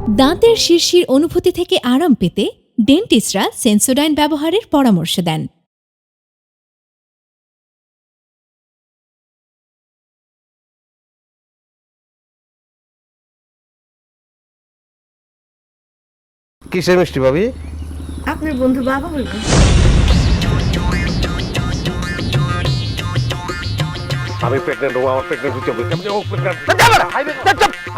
দাঁতের শিরশির অনুভূতি থেকে আরাম পেতে ডেন্টিস্টরা সেন্সোডাইন ব্যবহারের পরামর্শ দেন। কিসের মিষ্টি ভাবি? আপনার বন্ধু বাবা বলবো। আমি প্রেগনেন্ট হবো, আমার প্রেগনেন্ট হতে হবে।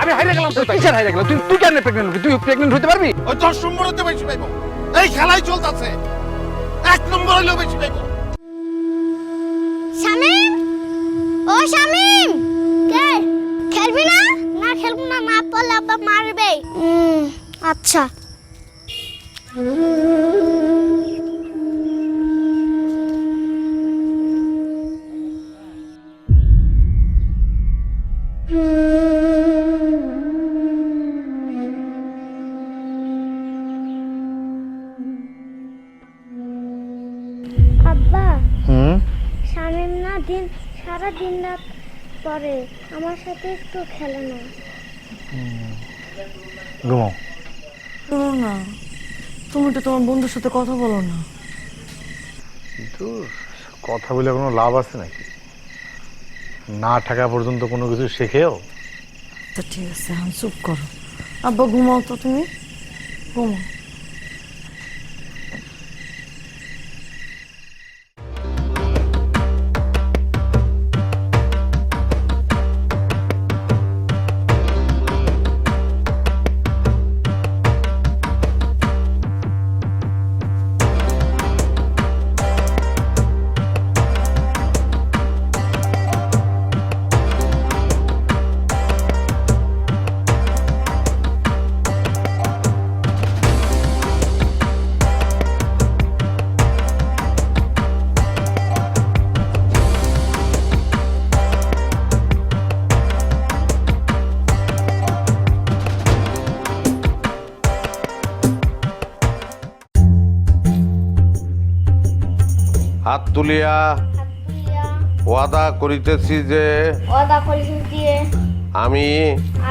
আমি হাইরে গেলাম তো কিসের হাইরে গেলাম? তুই কেন প্রেগনেন্ট হবি? তুই প্রেগনেন্ট হতে পারবি? ওই 10 নম্বর হতে বেশি পাইবো। এই খেলাই চলতেছে, 1 নম্বর হইলেও বেশি পাইবো। শামিম, ও শামিম, কে খেলবি না? না খেলবো না, না পড়লে আব্বা মারবে। আচ্ছা। আব্বা, শামিম না সারা দিন রাত পরে আমার সাথে একটু খেলে না। ঘুমাও। শোনো না, তুমি তো তোমার বন্ধুর সাথে কথা বলো না। কিন্তু কথা বলে কোনো লাভ আছে নাকি? না থাকা পর্যন্ত কোনো কিছু শেখেও। তো ঠিক আছে, এখন চুপ করো। আব্বা ঘুমাও তো, তুমি ঘুমাও। হাত তুলিয়া ওয়াদা করিতেছি যে ওয়াদা করেছি যে আমি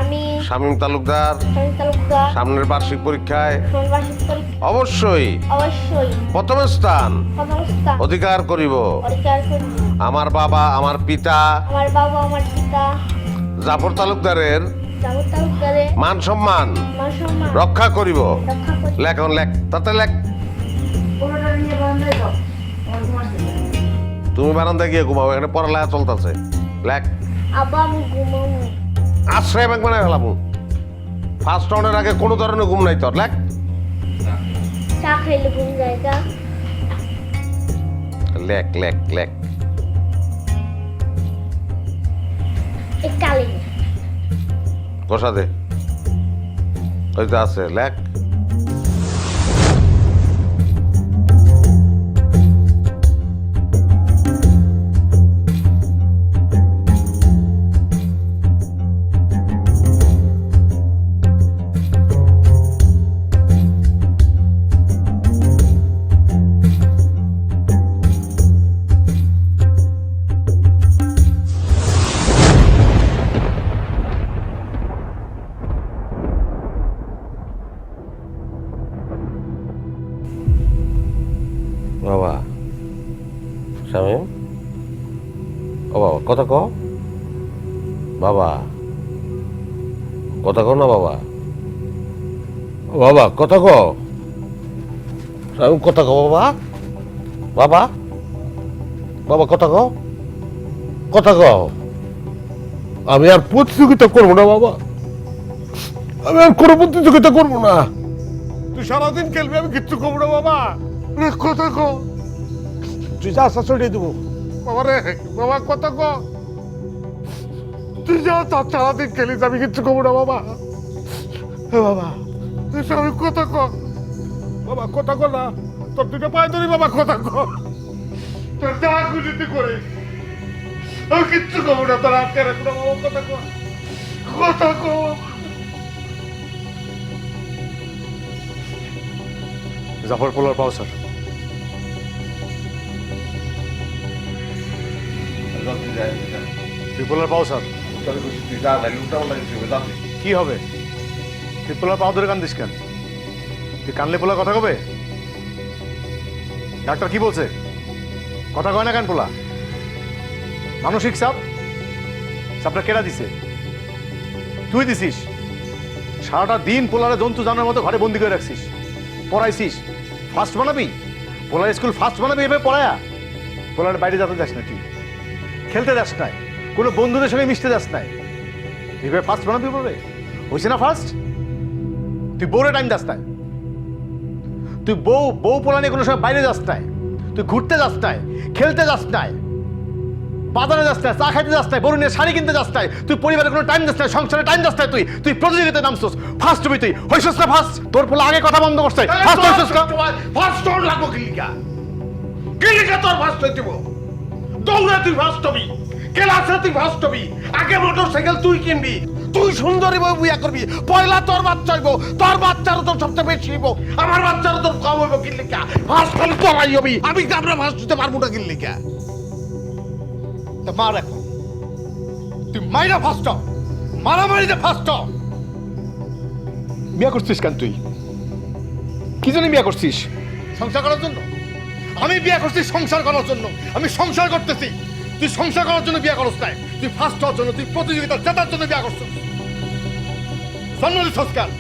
আমি শামীম তালুকদার শামিম তালুকদার সামনের বার্ষিক পরীক্ষায় সোমবাসী পরীক্ষা অবশ্যই অবশ্যই প্রথম স্থান প্রথমস্থান অধিকার করিব। অধিকার করব। আমার বাবা, আমার পিতা আমার বাবা, আমার পিতা জাফর তালুকদারের জামুর তালুকদারের মান সম্মান মান সম্মান রক্ষা করিব। রক্ষা করব। লেখ এখন লেখ, তাতে লেখ। তুমি বারান্দায় গিয়ে ঘুমাও, এখানে পড়ালেখা চলতেছে। লেখ। আব্বা, আমি ঘুমাবো। আশ্রয় ব্যাংক মানে ফেলাম। ফার্স্ট রাউন্ডের আগে কোনো ধরনের ঘুম নাই তোর। লেখ। চা খাইলে ঘুম জায়গা। লেখ লেখ লেখ। এক কালি বসা দে, ওই তো আছে। লেখ। বাবা শামীম, ও বাবা কথা কও। বাবা কথা কও না। বাবা, ও বাবা কথা কও। শামীম কথা কও। বাবা, বাবা, বাবা কথা কও, কথা কও। আমি আর প্রতিযোগিতা করবো না বাবা, আমি আর কোনো প্রতিযোগিতা করবো না। তুই সারাদিন খেলবি, আমি কিচ্ছু করবো না বাবা। কথা কও। তুই যা আসা ছড়িয়ে দেবো। বাবা রে, বাবা কথা কও। তুই যা সারাদিন খেলিস, আমি কিচ্ছু করবো না বাবা। বাবা আমি কথা কও। বাবা কথা কও না, তোর দুটো পায়ে ধরি। বাবা কথা কও, তোর যা খুশি করে, আমি কিচ্ছু করবো না। তোর আটকে রাখবো না বাবা। কথা কও, কথা কও। জাফর পোলার পাও স্যার। বিপুলার পাও স্যার। কি হবে? তুই পোলার পাও ধরে কান্দিস কেন? তুই কানলে পোলা কথা কবে? ডাক্তার কি বলছে? কথা কয় না কেন পোলা? মানসিক চাপ? চাপটা কেডা দিছে? তুই দিছিস। সারাটা দিন পোলারে জন্তু জানার মতো ঘরে বন্দি করে রাখছিস, পড়াইছিস। ফার্স্ট বানাবি, পোলার স্কুল ফার্স্ট বানাবি, এভাবে পড়ায়া পোলার বাইরে যেতে যাস না, তুই খেলতে যাস নাই, কোনো বন্ধুদের সঙ্গে মিশতে যাস নাই, এভাবে ফার্স্ট বানাবি বলবে? হয়েছে না ফার্স্ট? তুই বউরে টাইম যাস নাই, তুই বউ পোলা নিয়ে কোনো সময় বাইরে যাস নাই, তুই ঘুরতে যাস নাই, খেলতে যাস নাই, বাজারে যাস নাই, চা খাইতে যাস নাই, বড় নিয়ে শাড়ি কিনতে যাস নাই, তুই পরিবারের কোনো টাইম যাস নাই, সংসারে টাইম যাস নাই, তুই প্রতিযোগিতায় নামছস। ফার্স্ট হবি তুই, হইছস না ফার্স্ট? তোর পোলা আগে কথা বন্ধ করছে, ফার্স্ট হইছস না? ফার্স্ট তোর লাগবো কিলিকা তোর ফার্স্ট হইতে দৌড়ে তুই ফার্স্ট হবি, ক্লাসে তুই ফার্স্ট হবি, আগে মোটরসাইকেল তুই কিনবি, তুই সুন্দরী বউ বিয়া করবি, পয়লা তোর বাচ্চা হইব, তোর বাচ্চারও তোর সবচেয়ে বেশি হইব, আমার বাচ্চারও তোর কম হইব। কিলিকা ফার্স্ট খালি তোরাই হবি, আমি আমরা ফার্স্ট হতে পারবো না। কিলিকা মার এখন, তুই মাইরা ফার্স্ট হ, মারামারিতে ফার্স্ট হ। বিয়া করছিস কেন তুই? কি জন্য বিয়া করছিস? সংসার করার জন্য? আমি বিয়া করছি সংসার করার জন্য, আমি সংসার করতেছি। তুই সংসার করার জন্য বিয়া করছ নাই, তুই ফার্স্ট হওয়ার জন্য, তুই প্রতিযোগিতা জেতার জন্য বিয়া করছিস। জন্ম দিছস কেন?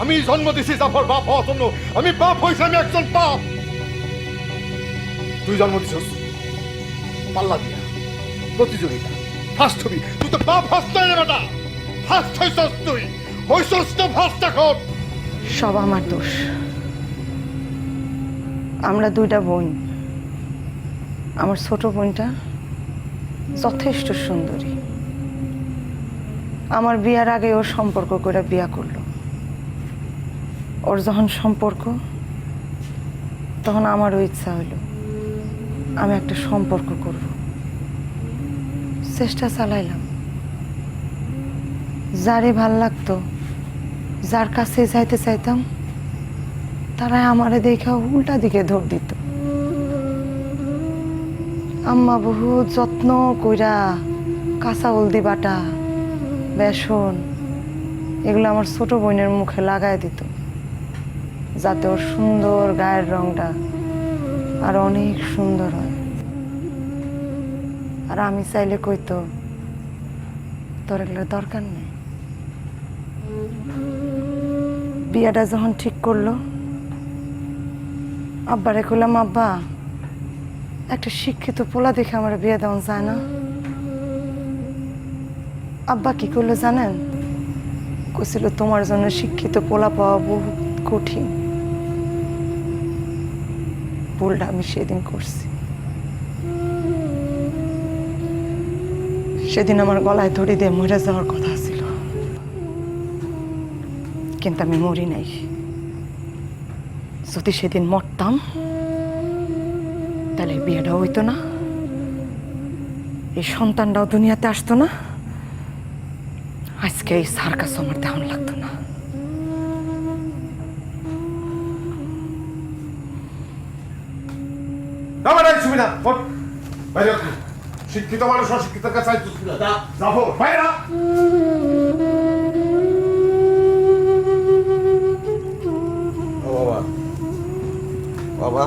আমি জন্ম দিছি জাফর বাপ হওয়ার জন্য, আমি বাপ হইছি, আমি একজন বাপ। তুই জন্ম দিছস পাল্লা দিয়া, প্রতিযোগিতা, ফার্স্ট হবি। তুই তো বাপ ফার্স্ট হয়ে বেটা, ফার্স্ট হইছস তুই, হইছস তো ফার্স্ট এখন। সব আমার দোষ। আমরা দুইটা বোন। আমার ছোট বোনটা যথেষ্ট সুন্দরী। আমার বিয়ার আগে ওর সম্পর্ক করে বিয়া করলো। ওর যখন সম্পর্ক, তখন আমারও ইচ্ছা হইল আমি একটা সম্পর্ক করব। চেষ্টা চালাইলাম। যারে ভাল লাগতো, যার কাছে যাইতে চাইতাম, তারাই আমারে দেখা উল্টা দিকে ধর দিত। আম্মা বহু যত্ন কইরা কাঁচা হলদি বাটা, বেসন এগুলো আমার ছোট বোনের মুখে লাগাই দিত, যাতে ওর সুন্দর গায়ের রংটা আর অনেক সুন্দর হয়। আর আমি চাইলে কইতো, তোর এগুলোর দরকার নেই। বিয়াটা যখন ঠিক করলো, আব্বারে কইলাম, আব্বা একটা শিক্ষিত পোলা দেখে আমার বিয়ে দেওয়া যায় না? আব্বা কি করলো জানেন? কইছিল তোমার জন্য শিক্ষিত পোলা পাওয়া বহু কঠিন। ভুলটা আমি সেদিন করছি। সেদিন আমার গলায় ধরে দিয়ে মরে যাওয়ার কথা ছিল, কিন্তু আমি মরি নাই। যদি সেদিন মরতাম, তাহলে বিয়েটাও হইতো না, এই সন্তানটাও দুনিয়াতে আসতো না, আজকে এই সার্কাস আমার তেমন লাগতো না। সুবিধা শিক্ষিত মানুষ অশিক্ষিতের কাছে যাবো বাইরা। বাবা বাবা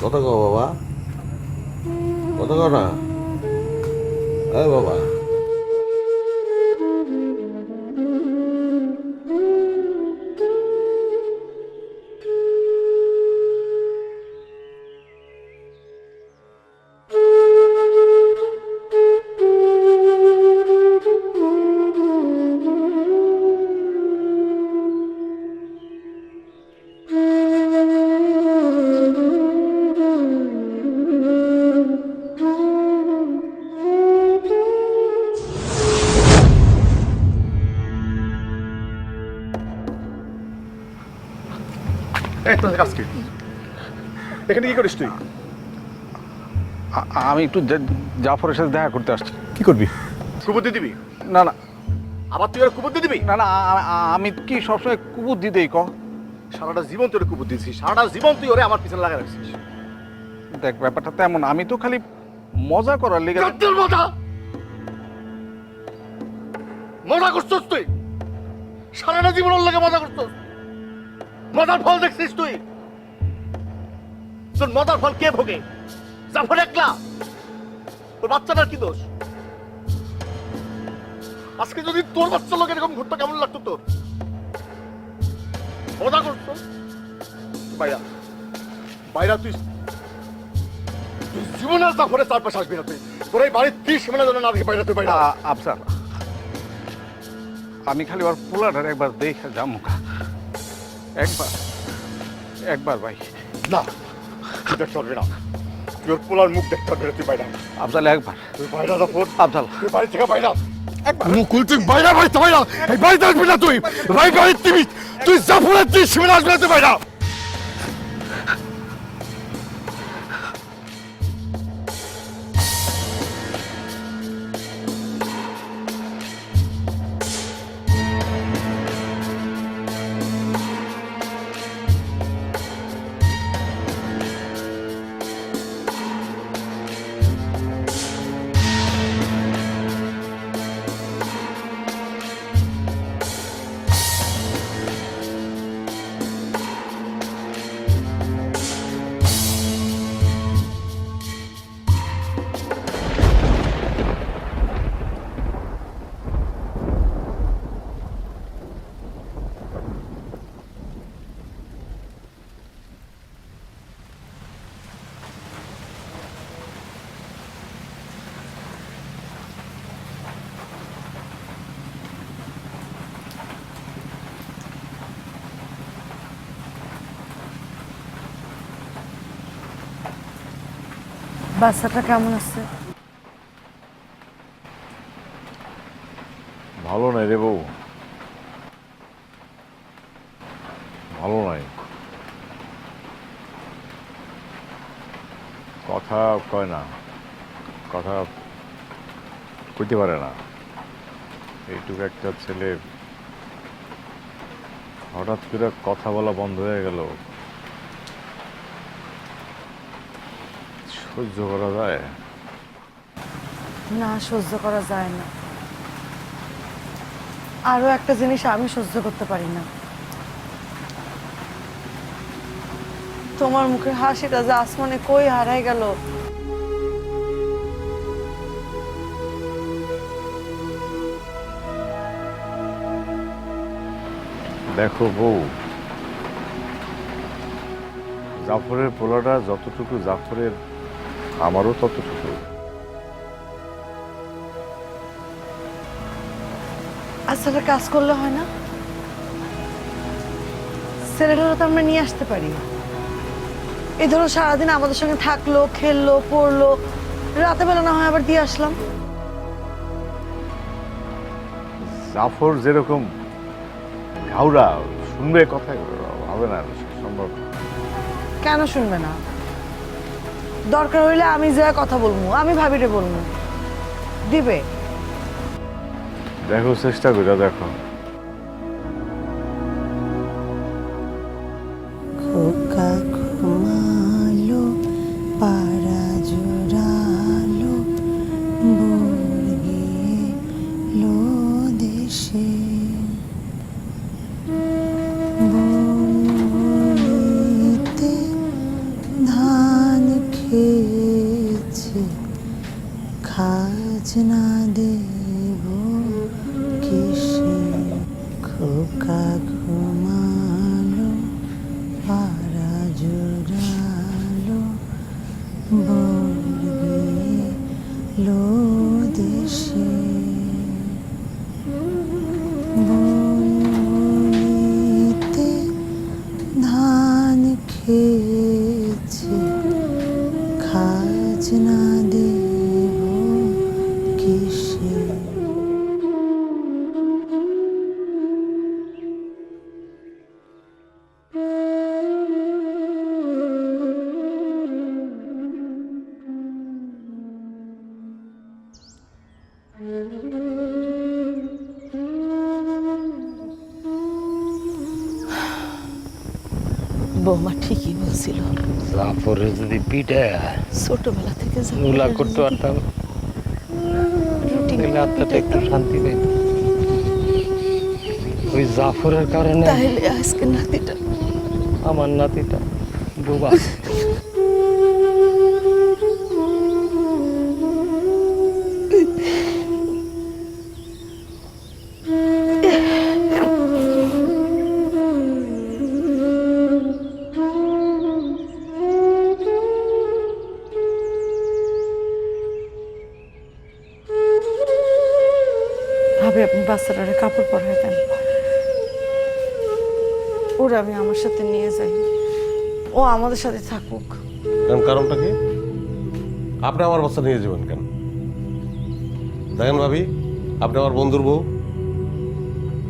কত গো বাবা, কত গো না বাবা। এখানে কি করিস তুই? আমি একটু জাফরের সাথে দেখা করতে আসছি। কি করবি? কুবুদ্ধি দিবি? না না, আবার তুই আর কুবুদ্ধি দিবি? না না, আমি কি সবসময় কুবুদ্ধি দেই? সারাটা জীবন তুই ওরে কুবুদ্ধি দিছিস, সারাটা জীবন তুই ওরে আমার পিছনে লাগাই রাখছিস। দেখ, ব্যাপারটা তেমন, আমি তো খালি মজা করার লেগে। মজা মজা করছিস তুই? সারাটা জীবন ওর লাগে মজা করতো। মজার ফল দেখছিস তুই? তোর মজার ফল কে ভোগে? জাফর একলা? তোর বাচ্চাটার কি দোষ? আজকে যদি তোর বাচ্চা লোক এরকম ঘুরতো কেমন লাগতো তোর? মজা করতো বাইরা বাইরা তুই জীবনে জাফরের চারপাশে আসবি না তুই। তোর এই বাড়ির 30 মিনিট জন্য না বাইরা তুই বাইরা। আফসার, আমি খালি ওর পোলাটার একবার দেখে যাবো। একবার একবার ভাই। না তুই দেখতে পারবি না, তুই ওর পোলার মুখ দেখতে পারবি না, তুই বাইরা। আফজাল একবার। তুই বাইরা জাফর, আফজাল তুই বাড়ি থেকে বাইরা। মুকুল তুই বাইরা বাড়িতে বাইরা, এই বাড়িতে আসবি না তুই। ভাই বাড়ির তুই জাফরের 30 মিনিট আসবি না তুই বাইরা। বাচ্চাটা কেমন আছে? ভালো নাই রে বউ, ভালো নাই। কথা কয় না, কথা কইতে পারে না। এইটুকু একটা ছেলে হঠাৎ করে কথা বলা বন্ধ হয়ে গেল, সহ্য করা যায়? না, সহ্য করা যায় না। আরো একটা জিনিস আমি সহ্য করতে পারি না, তোমার মুখের হাসিটা যে আসমানে কই হারাই গেল। দেখো বউ, জাফরের পোলাটা যতটুকু জাফরের, আমারও ততটুকু। আচ্ছা, একটা কাজ করলে হয় না? ছেলেটারও তো আমরা নিয়ে আসতে পারি। এই ধরো সারাদিন আমাদের সঙ্গে থাকলো, খেললো, পড়লো, রাতে বেলা না হয় আবার দিয়ে আসলাম। জাফর যেরকম ঘাউড়া, শুনবে কথা হবে না, সম্ভব না। কেন শুনবে না? দরকার হইলে আমি যা কথা বলবো, আমি ভাবিরে বলবো, দিবে। দেখো, চেষ্টা করে দেখো। খোকা ঘুমালো, পাড়া জোড়ালো, ভোর গেলো দেশে, বনিতে ধান খেয়েছে, খাজনা দেব কিসে? খোকা ঘুমালো, পাড়া জোড়ালো, ভোর গেলো দেশে, বনিতে ধান খেয়েছে, খাজনা দেব কিসে? বৌমা ঠিকই বলছিল, জাফরে যদি পিঠে ছোটবেলা থেকে নুলা করতে পারতাম, আত্মাটা একটু শান্তি পেত। ওই জাফরের কারণে তাহলে আজকে নাতিটা আমার নাতিটা ডুবা। ভাবে আপনি বাচ্চাটারে কাপড় পরাই দেন, ওরা আমি আমার সাথে নিয়ে যাই, ও আমাদের সাথে থাকুক। কেন, কারণটা কি? আপনি আমার বাচ্চা নিয়ে যাবেন কেন? দেখেন ভাবি, আপনি আমার বন্ধুর বউ,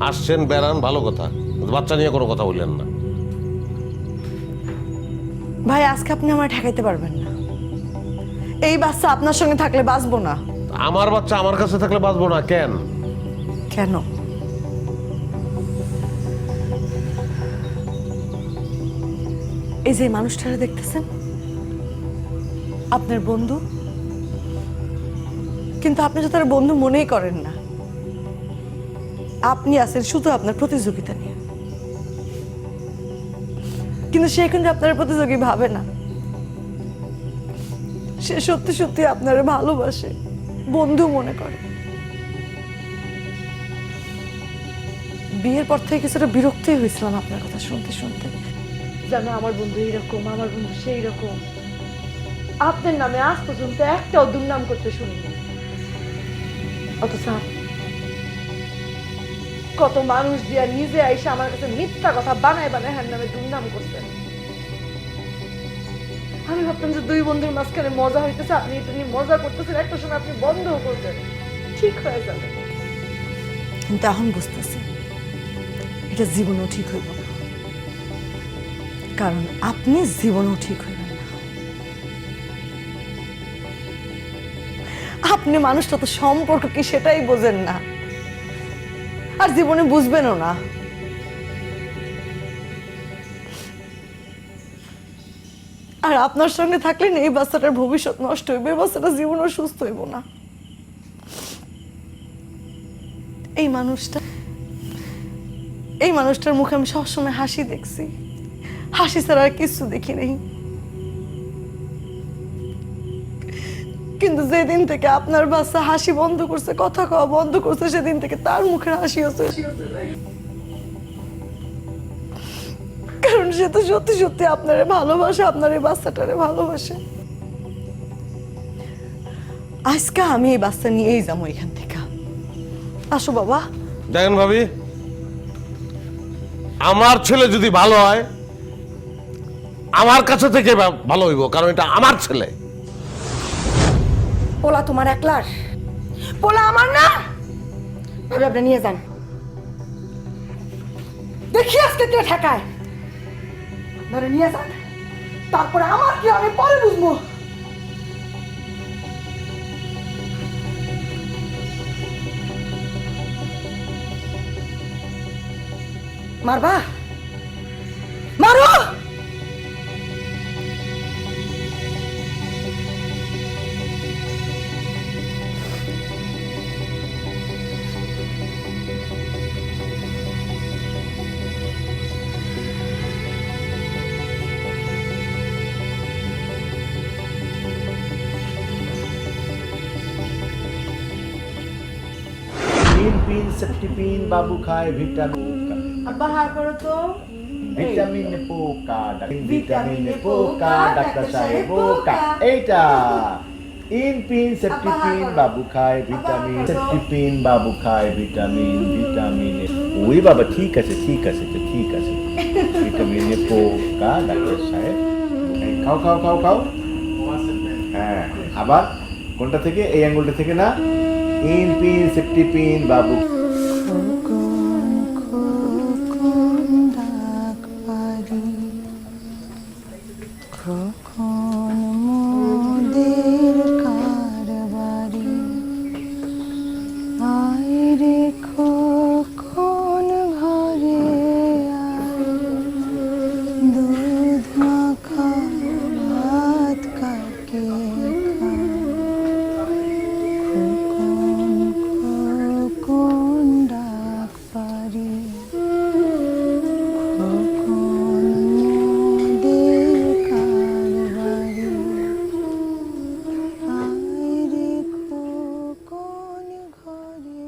আসছেন বেড়ান ভালো কথা, কিন্তু বাচ্চা নিয়ে কোনো কথা বললেন না। ভাই আজকে আপনি আমার ঠেকাইতে পারবেন না, এই বাচ্চা আপনার সঙ্গে থাকলে বাঁচবো না। আমার বাচ্চা আমার কাছে থাকলে বাঁচবো না কেন? কেন? এই যে মানুষটারা দেখতেছেন আপনার বন্ধু, কিন্তু আপনি তো তার বন্ধু মনেই করেন না। আপনি আছেন শুধু আপনার প্রতিযোগিতা নিয়ে, কিন্তু সে কিন্তু আপনার প্রতিযোগী ভাবে না। সে সত্যি সত্যি আপনারে ভালোবাসে, বন্ধু মনে করে। বিয়ের পর থেকে কিছুটা বিরক্তই হয়েছিলাম আপনার কথা শুনতে শুনতে, জানো আমার বন্ধু এইরকম, আমার বন্ধু সেই রকম। আপনার নামে আজ পর্যন্ত একটাও দুর্নাম করতে শুনিনি, অথচ কত মানুষ দিয়া নিজে আইসা আমার কাছে মিথ্যা কথা বানায় বানায় হ্যার নামে দুর্নাম করতেন। আমি ভাবতাম যে দুই বন্ধুর মাঝখানে মজা হইতেছে, আপনি এটা নিয়ে মজা করতেছেন, একটা সময় আপনি বন্ধও করবেন, ঠিক হয়ে যাবে। কিন্তু এখন বুঝতেছি এটা জীবনও ঠিক হইব না, কারণ আপনি জীবনও ঠিক হইবেন না। আপনি মানুষটা তো সম্পর্ক কি সেটাই বোঝেন না, আর জীবনে বুঝবেনও না। আর আপনার সঙ্গে থাকলে না এই বাচ্চাটার ভবিষ্যৎ নষ্ট হইবে, এই বাচ্চাটা জীবনও সুস্থ হইব না। এই মানুষটার মুখে আমি সবসময় হাসি দেখছি, হাসি ছাড়া আর কিছু দেখি নাই। কিন্তু যেদিন থেকে আপনার বাচ্চা হাসি বন্ধ করছে, কথা কওয়া বন্ধ করছে, সেদিন থেকে তার মুখের হাসি হচ্ছে। কারণ সে তো সত্যি সত্যি আপনারে ভালোবাসে, আপনার এই বাচ্চাটারে ভালোবাসে। আজকে আমি এই বাচ্চা নিয়েই যাবো এখান থেকে। আসো বাবা। দেখেন ভাবি, আমার ছেলে যদি ভালো হয় আমার কাছে থেকে ভালো হইব, কারণ এটা আমার ছেলে। পোলা তোমার একলার, পোলা আমার না। ভাবে আপনি নিয়ে যান, দেখি আজকে কে ঠেকায়। ধরে নিয়ে যান, তারপরে আমার কি আমি পরে বুঝবো। মারবা, মারো। পিন সেফটি পিন বাবু খায় ভিটামিন আব্বা হার করো তো। ভিটামিন পোকা ভিটামিন পোকা ডাক্তার সাহেব পোকা এইটা ইন পিন সেফটি পিন বাবু খায় ভিটামিন সেফটি পিন বাবু খায় ভিটামিন ভিটামিন ওই বাবা ঠিক আছে ঠিক আছে তো ঠিক আছে ভিটামিন পোকা ডাক্তার সাহেব খাও খাও খাও খাও হ্যাঁ আবার কোনটা থেকে এই আঙ্গুলটা থেকে না ইন পিন সেফটি পিন বাবু কোন খোকন মোদের কারবারি, আয় রে খোকন ঘরে।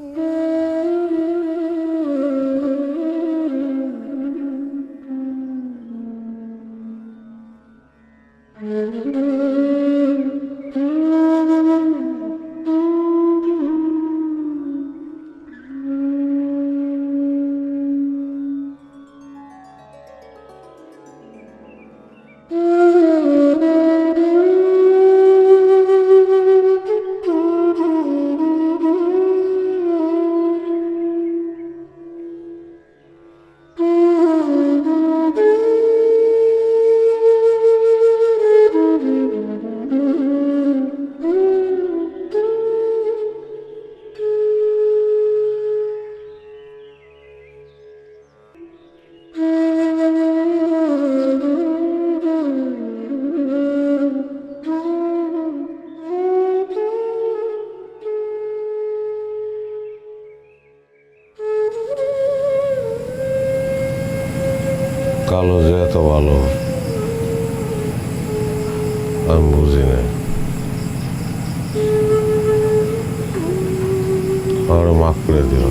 কালো যে এত ভালো আমি বুঝি না। আমার মাফ করে দিও।